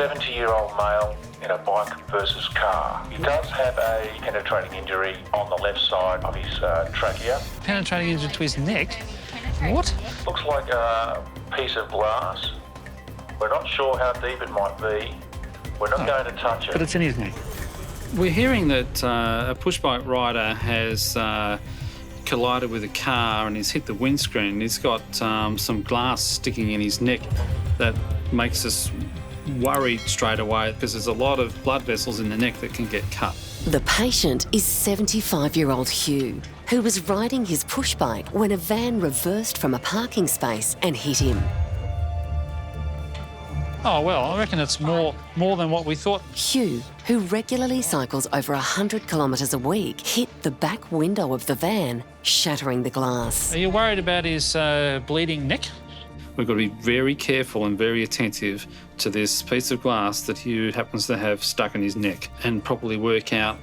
70-year-old male in a bike versus car. He does have a penetrating injury on the left side of his trachea. Penetrating into his neck? What? Looks like a piece of glass. We're not sure how deep it might be. We're not going to touch it. But it's in his neck. We're hearing that a pushbike rider has collided with a car and he's hit the windscreen. He's got some glass sticking in his neck that makes us worried straight away because there's a lot of blood vessels in the neck that can get cut. The patient is 75-year-old Hugh, who was riding his pushbike when a van reversed from a parking space and hit him. Oh, well, I reckon it's more than what we thought. Hugh, who regularly cycles over 100 kilometres a week, hit the back window of the van, shattering the glass. Are you worried about his bleeding neck? We've got to be very careful and very attentive to this piece of glass that Hugh happens to have stuck in his neck and properly work out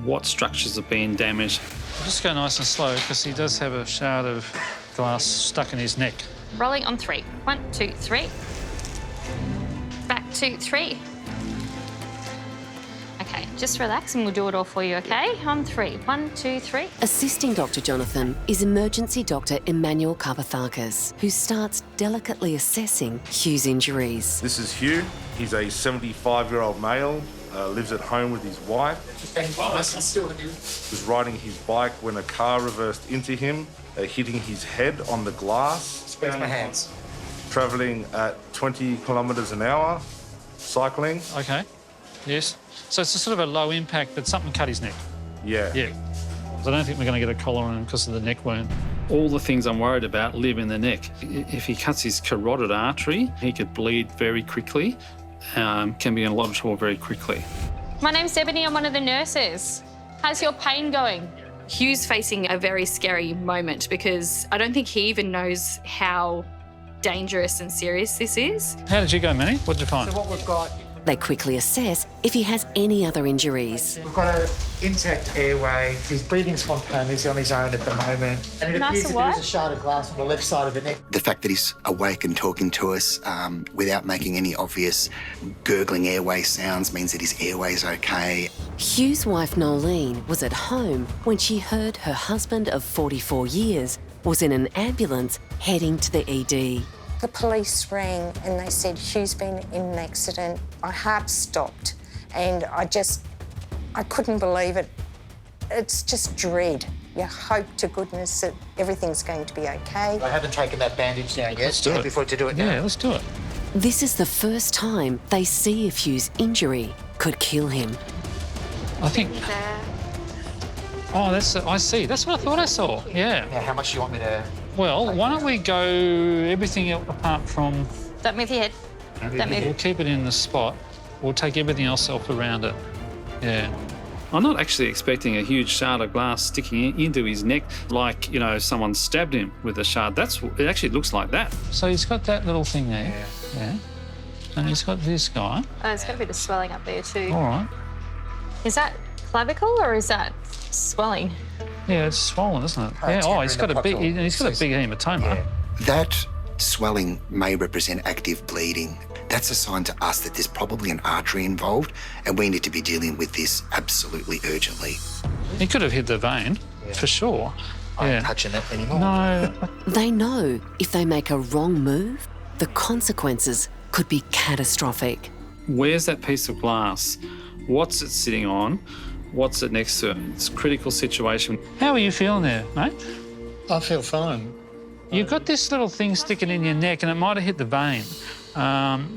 what structures are being damaged. I'll just go nice and slow because he does have a shard of glass stuck in his neck. Rolling on 3. 1, 2, 3. Back 2, 3. Okay, just relax and we'll do it all for you, okay? On 3. 1, 2, 3. Assisting Dr. Jonathan is emergency doctor Emmanuel Karpathakis, who starts delicately assessing Hugh's injuries. This is Hugh. He's a 75-year-old male, lives at home with his wife. Was riding his bike when a car reversed into him, hitting his head on the glass. Where's my hands? Travelling at 20 kilometres an hour, cycling. Okay, yes. So it's a sort of a low impact, but something cut his neck. Yeah. Yeah. I don't think we're going to get a collar on him because of the neck wound. All the things I'm worried about live in the neck. If he cuts his carotid artery, he could bleed very quickly, can be in a lot of trouble very quickly. My name's Ebony, I'm one of the nurses. How's your pain going? Hugh's facing a very scary moment because I don't think he even knows how dangerous and serious this is. How did you go, Manny? What did you find? So what we've got, They quickly assess if he has any other injuries. we've got an intact airway. He's breathing spontaneously on his own at the moment. And it appears that there is a shard of glass on the left side of the neck. The fact that he's awake and talking to us without making any obvious gurgling airway sounds means that his airway's okay. Hugh's wife Nolene was at home when she heard her husband of 44 years was in an ambulance heading to the ED. The police rang and they said, Hugh's been in an accident. My heart stopped and I couldn't believe it. It's just dread. You hope to goodness that everything's going to be okay. I haven't taken that bandage down yet. Let's do it. Before to do it now. Yeah, let's do it. This is the first time they see if Hugh's injury could kill him. I think... Oh, I see. That's what I thought I saw. Yeah. Now, how much do you want me to... Well, why don't we go everything apart from... Don't move your head. Don't We'll move. keep it in the spot. We'll take everything else off around it. Yeah. I'm not actually expecting a huge shard of glass sticking into his neck like, someone stabbed him with a shard. It actually looks like that. So he's got that little thing there. Yeah. And he's got this guy. Oh, there's got a bit of swelling up there too. All right. Is that clavicle or is that swelling? Yeah, it's swollen, isn't it? Yeah. Oh, he's got a big hematoma. Yeah. That swelling may represent active bleeding. That's a sign to us that there's probably an artery involved and we need to be dealing with this absolutely urgently. He could have hit the vein, for sure. I'm not touching it anymore. No. They know if they make a wrong move, the consequences could be catastrophic. Where's that piece of glass? What's it sitting on? What's it next to it? It's a critical situation. How are you feeling there, mate? I feel fine. You've got this little thing sticking in your neck and it might have hit the vein.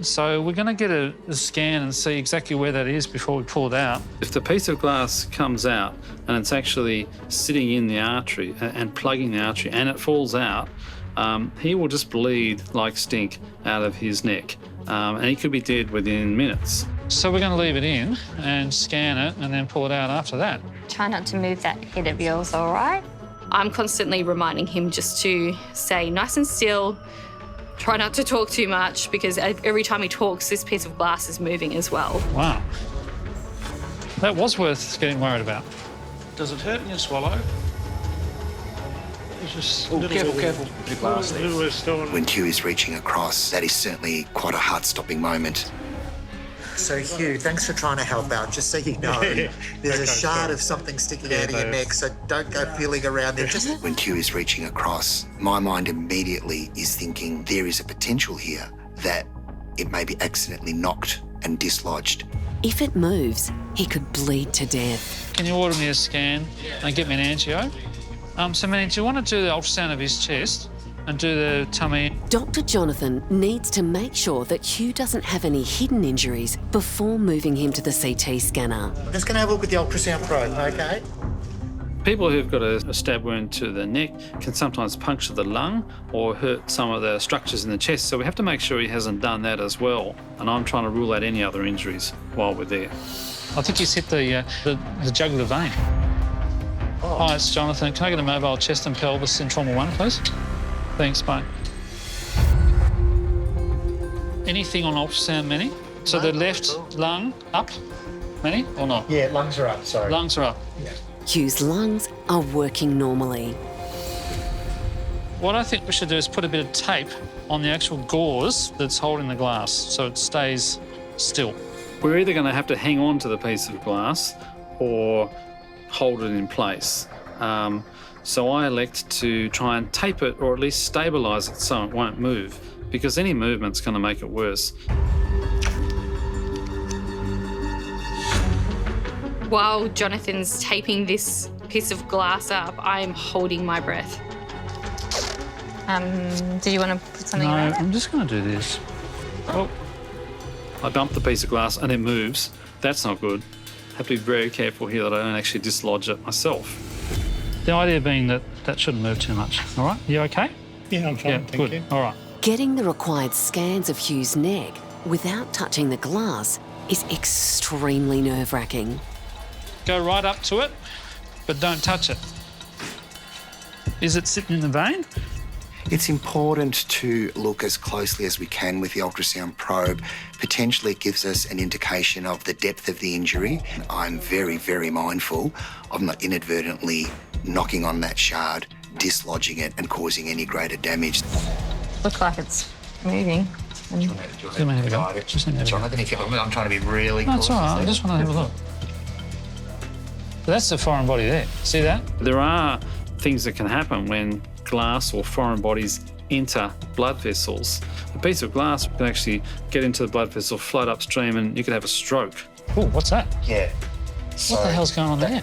So we're going to get a scan and see exactly where that is before we pull it out. If the piece of glass comes out and it's actually sitting in the artery and plugging the artery and it falls out, he will just bleed like stink out of his neck. And he could be dead within minutes. So we're going to leave it in and scan it and then pull it out after that. Try not to move that head of yours, all right? I'm constantly reminding him just to stay nice and still, try not to talk too much because every time he talks, this piece of glass is moving as well. Wow. That was worth getting worried about. Does it hurt when you swallow? It's just Careful. The glass there. Little still. When Hugh is reaching across, that is certainly quite a heart-stopping moment. So, Hugh, thanks for trying to help out. Just so you know, there's a shard of something sticking out of your neck, so don't go feeling around there. Just When Q is reaching across, my mind immediately is thinking there is a potential here that it may be accidentally knocked and dislodged. If it moves, he could bleed to death. Can you order me a scan and get me an angio? So, Manny, do you want to do the ultrasound of his chest and do the tummy? Dr. Jonathan needs to make sure that Hugh doesn't have any hidden injuries before moving him to the CT scanner. I'm just going to have a look at the ultrasound probe, okay? People who've got a stab wound to the neck can sometimes puncture the lung or hurt some of the structures in the chest, so we have to make sure he hasn't done that as well. And I'm trying to rule out any other injuries while we're there. I think he's hit the jugular vein. Oh. Hi, it's Jonathan. Can I get a mobile chest and pelvis in trauma 1, please? Thanks, mate. Anything on ultrasound, Manny? So the left lung up, Manny, or not? Yeah, lungs are up, sorry. Lungs are up. Yeah. Hugh's lungs are working normally. What I think we should do is put a bit of tape on the actual gauze that's holding the glass so it stays still. We're either going to have to hang on to the piece of glass or hold it in place. So I elect to try and tape it or at least stabilise it so it won't move, because any movement's going to make it worse. While Jonathan's taping this piece of glass up, I'm holding my breath. Do you want to put something around it? I'm just going to do this. Oh, I bumped the piece of glass and it moves. That's not good. Have to be very careful here that I don't actually dislodge it myself. The idea being that that shouldn't move too much. All right, you okay? Yeah, I'm fine, thank you. All right. Getting the required scans of Hugh's neck without touching the glass is extremely nerve-wracking. Go right up to it, but don't touch it. Is it sitting in the vein? It's important to look as closely as we can with the ultrasound probe. Potentially it gives us an indication of the depth of the injury. I'm very, very mindful of not inadvertently knocking on that shard, dislodging it and causing any greater damage. Looks like it's moving. Jonathan, if you I'm trying to be really No, it's all right. I just want to have a look. But that's the foreign body there. See that? There are things that can happen when glass or foreign bodies enter blood vessels. A piece of glass can actually get into the blood vessel, flood upstream, and you could have a stroke. Oh, what's that? Yeah. What the hell's going on there?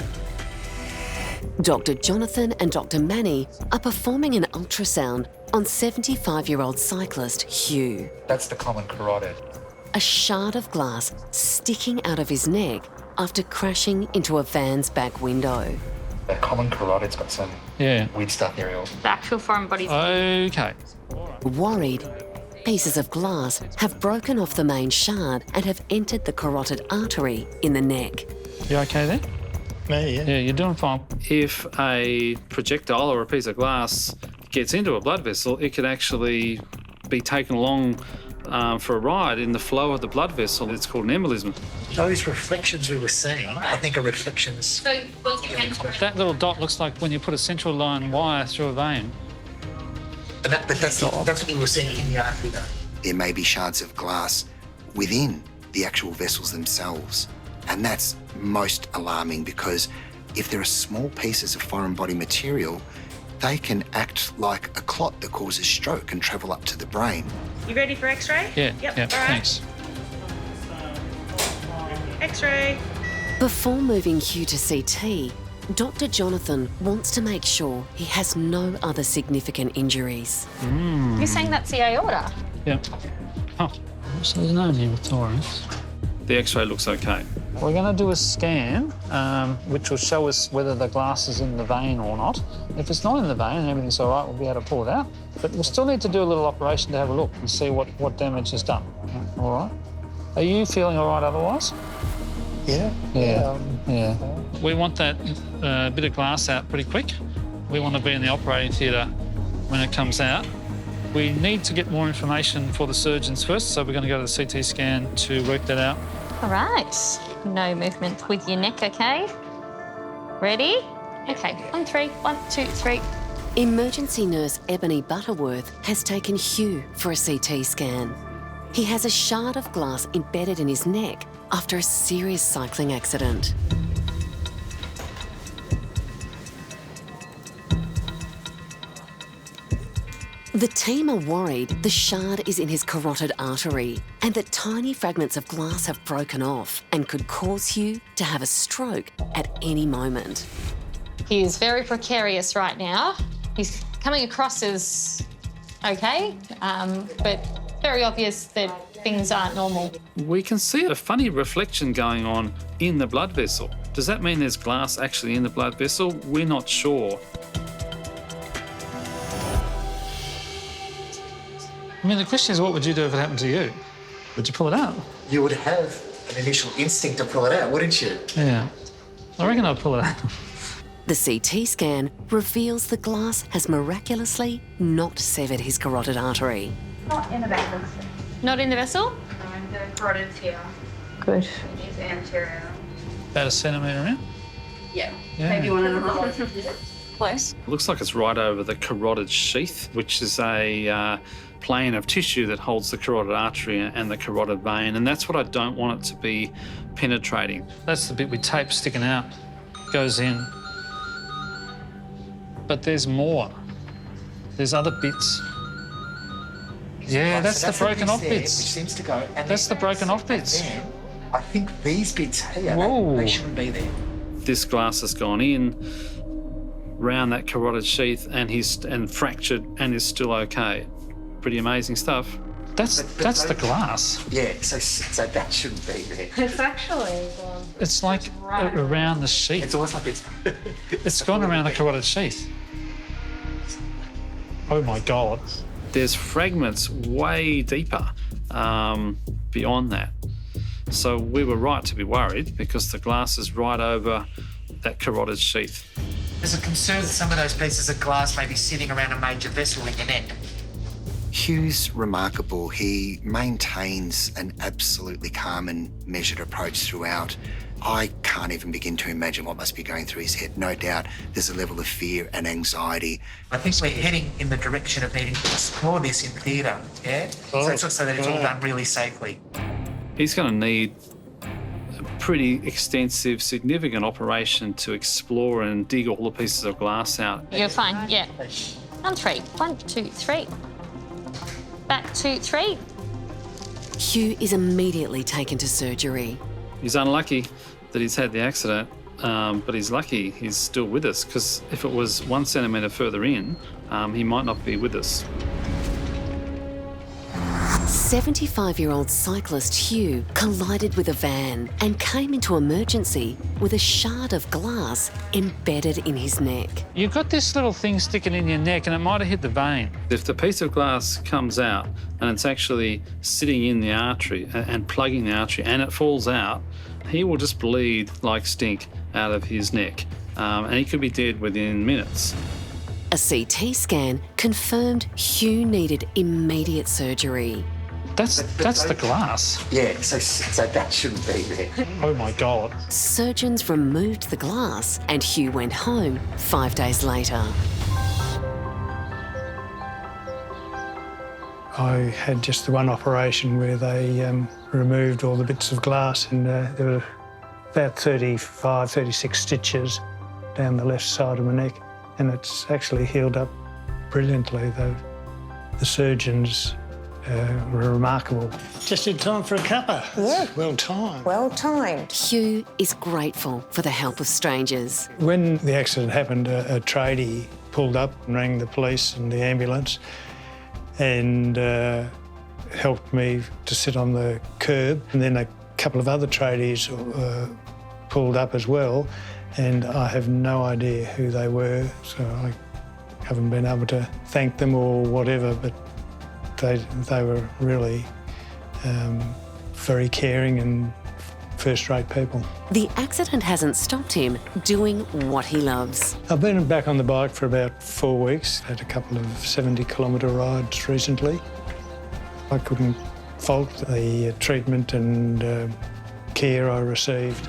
Dr. Jonathan and Dr. Manny are performing an ultrasound on 75-year-old cyclist Hugh. That's the common carotid. A shard of glass sticking out of his neck after crashing into a van's back window. The common carotid's got some weird stuff there. The actual foreign body's... Okay. Worried, pieces of glass have broken off the main shard and have entered the carotid artery in the neck. You okay there? Yeah. Yeah, you're doing fine. If a projectile or a piece of glass gets into a blood vessel, it could actually be taken along for a ride in the flow of the blood vessel. It's called an embolism. Those reflections we were seeing, I think, are reflections. So, That little dot looks like when you put a central line wire through a vein. But that's what we were seeing in the artery, though. There may be shards of glass within the actual vessels themselves. And that's most alarming because if there are small pieces of foreign body material, they can act like a clot that causes stroke and travel up to the brain. You ready for X-ray? Yeah, Yep. yeah, All right. thanks. X-ray. Before moving Hugh to CT, Dr. Jonathan wants to make sure he has no other significant injuries. You're saying that's the aorta? Yeah. Oh, so there's no pneumothorax. The X-ray looks okay. We're going to do a scan, which will show us whether the glass is in the vein or not. If it's not in the vein and everything's all right, we'll be able to pull it out. But we'll still need to do a little operation to have a look and see what damage is done. All right? Are you feeling all right otherwise? Yeah. Yeah. We want that bit of glass out pretty quick. We want to be in the operating theatre when it comes out. We need to get more information for the surgeons first, so we're going to go to the CT scan to work that out. All right. No movement with your neck, okay? Ready? Okay, on 3. 1, 2, 3. Emergency nurse Ebony Butterworth has taken Hugh for a CT scan. He has a shard of glass embedded in his neck after a serious cycling accident. The team are worried the shard is in his carotid artery and that tiny fragments of glass have broken off and could cause Hugh to have a stroke at any moment. He is very precarious right now. He's coming across as okay, but very obvious that things aren't normal. We can see a funny reflection going on in the blood vessel. Does that mean there's glass actually in the blood vessel? We're not sure. I mean, the question is, what would you do if it happened to you? Would you pull it out? You would have an initial instinct to pull it out, wouldn't you? Yeah. I reckon I'd pull it out. The CT scan reveals the glass has miraculously not severed his carotid artery. Not in the vessel. Not in the vessel? The carotid's here. Good. It is anterior. About 1 centimetre in? Yeah. Yeah. Maybe 1.5. Close. Looks like it's right over the carotid sheath, which is a plane of tissue that holds the carotid artery and the carotid vein, and that's what I don't want it to be penetrating. That's the bit with tape sticking out, goes in. But there's more. There's other bits. Yeah, Right, that's so the broken off piece there, bits. Which seems to go. And That's the broken off bits. then, I think these bits here, Whoa. they shouldn't be there. This glass has gone in, round that carotid sheath, and fractured, and is still okay. Pretty amazing stuff. That's the glass. Yeah, so that shouldn't be there. It's actually. It's like around the sheath. It's almost like it's. It's gone around the carotid sheath. Oh my God. There's fragments way deeper beyond that. So we were right to be worried because the glass is right over that carotid sheath. There's a concern that some of those pieces of glass may be sitting around a major vessel in your neck. Hugh's remarkable. He maintains an absolutely calm and measured approach throughout. I can't even begin to imagine what must be going through his head. No doubt there's a level of fear and anxiety. I think we're heading in the direction of needing to explore this in theatre, yeah? So that it's all done really safely. He's going to need a pretty extensive, significant operation to explore and dig all the pieces of glass out. You're fine, yeah. On 3. 1, 2, 3. Back 2, 3. Hugh is immediately taken to surgery. He's unlucky that he's had the accident, but he's lucky he's still with us, because if it was 1 centimetre further in, he might not be with us. 75-year-old cyclist Hugh collided with a van and came into emergency with a shard of glass embedded in his neck. You've got this little thing sticking in your neck and it might have hit the vein. If the piece of glass comes out and it's actually sitting in the artery and plugging the artery and it falls out, he will just bleed like stink out of his neck, and he could be dead within minutes. A CT scan confirmed Hugh needed immediate surgery. That's the glass. Yeah, so that shouldn't be there. Oh my God. Surgeons removed the glass and Hugh went home 5 days later. I had just the one operation where they removed all the bits of glass, and there were about 35, 36 stitches down the left side of my neck, and it's actually healed up brilliantly. The surgeons were remarkable. Just in time for a cuppa. Yeah. Well timed. Well timed. Hugh is grateful for the help of strangers. When the accident happened, a tradie pulled up and rang the police and the ambulance and helped me to sit on the curb. And then a couple of other tradies pulled up as well, and I have no idea who they were, so I haven't been able to thank them or whatever, but they were really very caring and first-rate people. The accident hasn't stopped him doing what he loves. I've been back on the bike for about 4 weeks, had a couple of 70-kilometre rides recently. I couldn't fault the treatment and care I received.